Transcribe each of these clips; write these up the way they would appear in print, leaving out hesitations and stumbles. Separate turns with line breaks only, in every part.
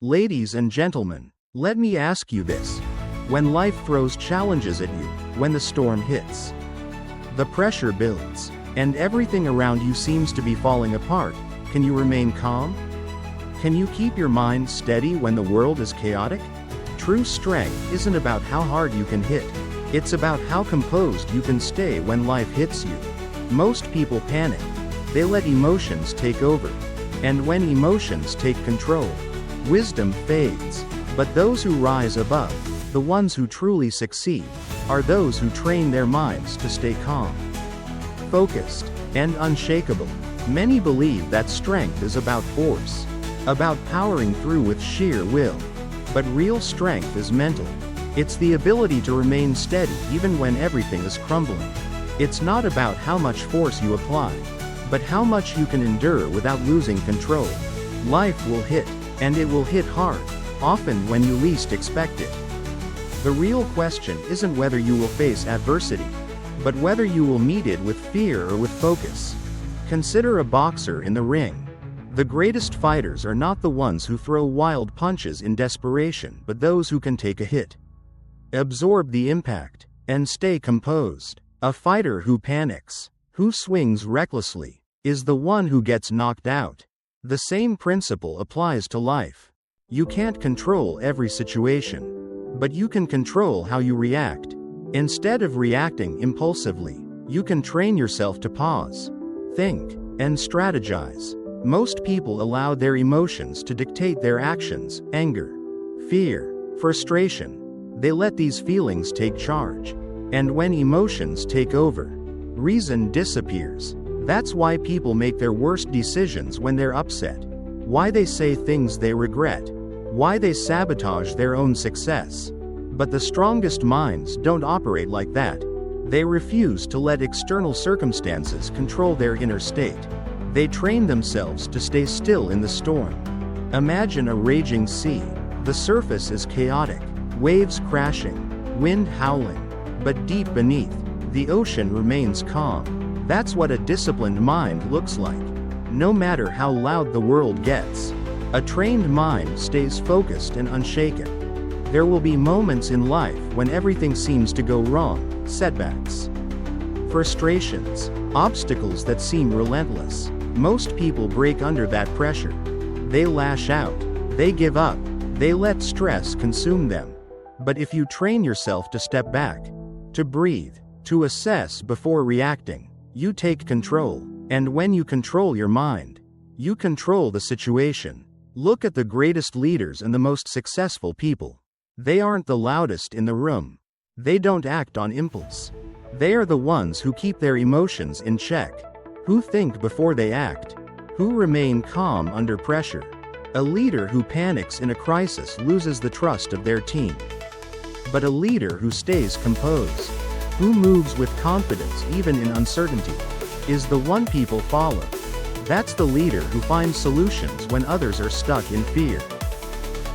Ladies and gentlemen, let me ask you this. When life throws challenges at you, when the storm hits, the pressure builds, and everything around you seems to be falling apart, can you remain calm? Can you keep your mind steady when the world is chaotic? True strength isn't about how hard you can hit. It's about how composed you can stay when life hits you. Most people panic. They let emotions take over. And when emotions take control, wisdom fades. But those who rise above, the ones who truly succeed, are those who train their minds to stay calm, focused, and unshakable. Many believe that strength is about force, about powering through with sheer will. But real strength is mental. It's the ability to remain steady even when everything is crumbling. It's not about how much force you apply, but how much you can endure without losing control. Life will hit, and it will hit hard, often when you least expect it. The real question isn't whether you will face adversity, but whether you will meet it with fear or with focus. Consider a boxer in the ring. The greatest fighters are not the ones who throw wild punches in desperation, but those who can take a hit, absorb the impact, and stay composed. A fighter who panics, who swings recklessly, is the one who gets knocked out. The same principle applies to life. You can't control every situation, but you can control how you react. Instead of reacting impulsively, you can train yourself to pause, think, and strategize. Most people allow their emotions to dictate their actions: anger, fear, frustration. They let these feelings take charge. And when emotions take over, reason disappears. That's why people make their worst decisions when they're upset. Why they say things they regret. Why they sabotage their own success. But the strongest minds don't operate like that. They refuse to let external circumstances control their inner state. They train themselves to stay still in the storm. Imagine a raging sea. The surface is chaotic, waves crashing, wind howling. But deep beneath, the ocean remains calm. That's what a disciplined mind looks like. No matter how loud the world gets, a trained mind stays focused and unshaken. There will be moments in life when everything seems to go wrong: setbacks, frustrations, obstacles that seem relentless. Most people break under that pressure. They lash out, they give up, they let stress consume them. But if you train yourself to step back, to breathe, to assess before reacting, you take control. And when you control your mind, you control the situation. Look at the greatest leaders and the most successful people. They aren't the loudest in the room. They don't act on impulse. They are the ones who keep their emotions in check, who think before they act, who remain calm under pressure. A leader who panics in a crisis loses the trust of their team. But a leader who stays composed, who moves with confidence even in uncertainty, is the one people follow. That's the leader who finds solutions when others are stuck in fear.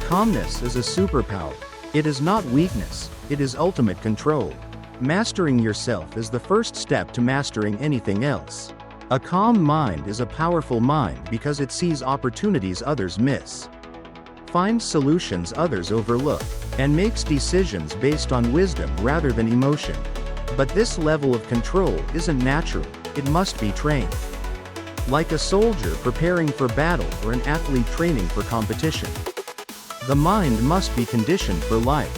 Calmness is a superpower. It is not weakness, it is ultimate control. Mastering yourself is the first step to mastering anything else. A calm mind is a powerful mind because it sees opportunities others miss, finds solutions others overlook, and makes decisions based on wisdom rather than emotion. But this level of control isn't natural, it must be trained. Like a soldier preparing for battle or an athlete training for competition. The mind must be conditioned for life.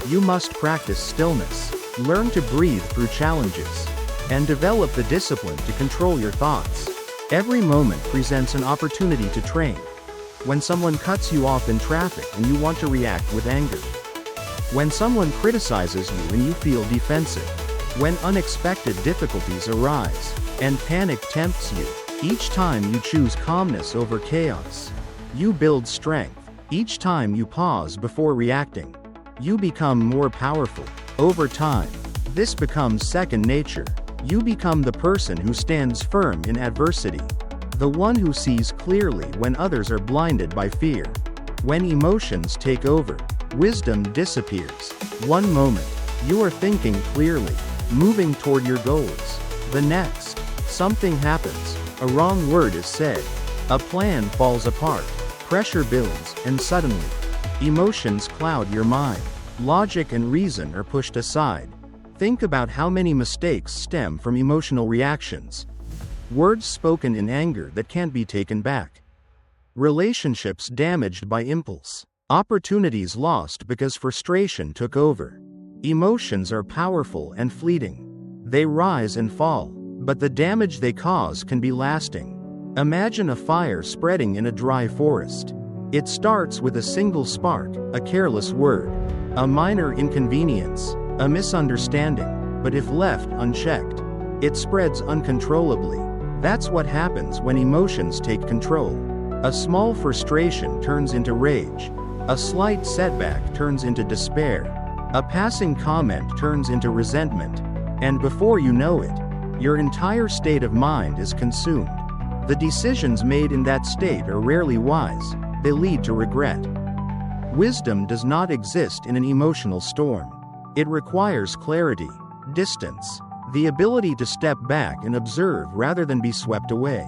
You must practice stillness, learn to breathe through challenges, and develop the discipline to control your thoughts. Every moment presents an opportunity to train. When someone cuts you off in traffic and you want to react with anger. When someone criticizes you and you feel defensive. When unexpected difficulties arise, and panic tempts you. Each time you choose calmness over chaos, you build strength. Each time you pause before reacting, you become more powerful. Over time, this becomes second nature. You become the person who stands firm in adversity. The one who sees clearly when others are blinded by fear. When emotions take over, wisdom disappears. One moment, you are thinking clearly, moving toward your goals. The next, something happens. A wrong word is said. A plan falls apart. Pressure builds, and suddenly, emotions cloud your mind. Logic and reason are pushed aside. Think about how many mistakes stem from emotional reactions. Words spoken in anger that can't be taken back. Relationships damaged by impulse. Opportunities lost because frustration took over. Emotions are powerful and fleeting. They rise and fall, but the damage they cause can be lasting. Imagine a fire spreading in a dry forest. It starts with a single spark, a careless word, a minor inconvenience, a misunderstanding, but if left unchecked, it spreads uncontrollably. That's what happens when emotions take control. A small frustration turns into rage. A slight setback turns into despair. A passing comment turns into resentment. And before you know it, your entire state of mind is consumed. The decisions made in that state are rarely wise. They lead to regret. Wisdom does not exist in an emotional storm. It requires clarity, distance, the ability to step back and observe rather than be swept away.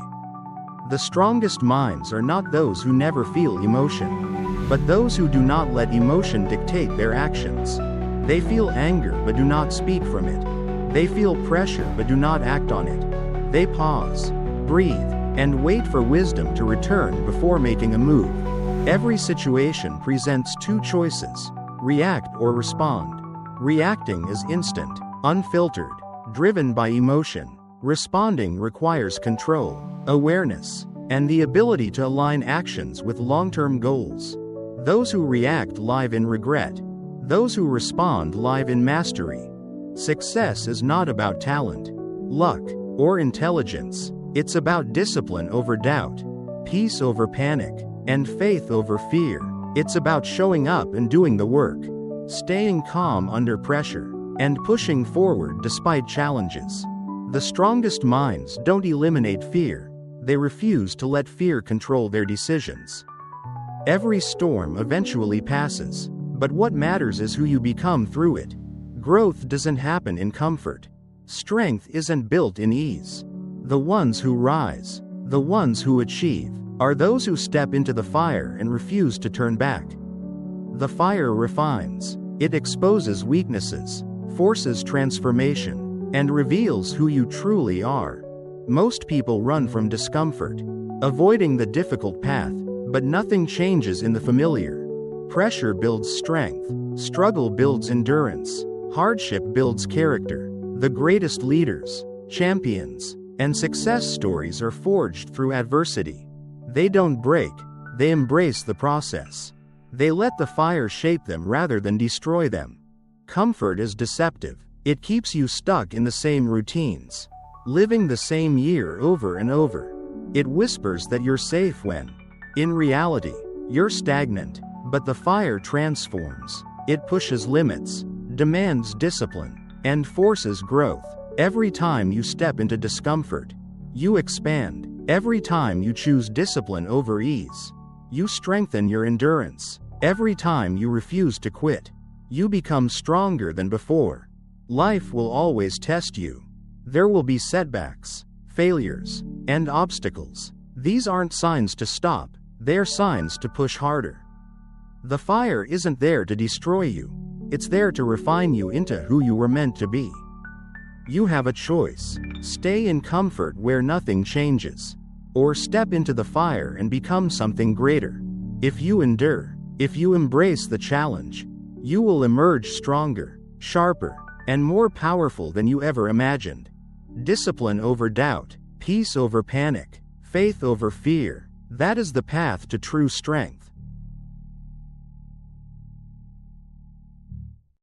The strongest minds are not those who never feel emotion, but those who do not let emotion dictate their actions. They feel anger but do not speak from it. They feel pressure but do not act on it. They pause, breathe, and wait for wisdom to return before making a move. Every situation presents two choices: react or respond. Reacting is instant, unfiltered, driven by emotion. Responding requires control, awareness, and the ability to align actions with long-term goals. Those who react live in regret. Those who respond live in mastery. Success is not about talent, luck, or intelligence. It's about discipline over doubt, peace over panic, and faith over fear. It's about showing up and doing the work, staying calm under pressure, and pushing forward despite challenges. The strongest minds don't eliminate fear. They refuse to let fear control their decisions. Every storm eventually passes, but what matters is who you become through it. Growth doesn't happen in comfort. Strength isn't built in ease. The ones who rise, the ones who achieve, are those who step into the fire and refuse to turn back. The fire refines. It exposes weaknesses, forces transformation, and reveals who you truly are. Most people run from discomfort, avoiding the difficult path, but nothing changes in the familiar. Pressure builds strength, struggle builds endurance, hardship builds character. The greatest leaders, champions, and success stories are forged through adversity. They don't break, they embrace the process. They let the fire shape them rather than destroy them. Comfort is deceptive. It keeps you stuck in the same routines, living the same year over and over. It whispers that you're safe when, in reality, you're stagnant. But the fire transforms. It pushes limits, demands discipline, and forces growth. Every time you step into discomfort, you expand. Every time you choose discipline over ease, you strengthen your endurance. Every time you refuse to quit, you become stronger than before. Life will always test you. There will be setbacks, failures, and obstacles. These aren't signs to stop, they're signs to push harder. The fire isn't there to destroy you. It's there to refine you into who you were meant to be. You have a choice. Stay in comfort where nothing changes, or step into the fire and become something greater. If you endure, if you embrace the challenge, you will emerge stronger, sharper, and more powerful than you ever imagined. Discipline over doubt, peace over panic, faith over fear. That is the path to true strength.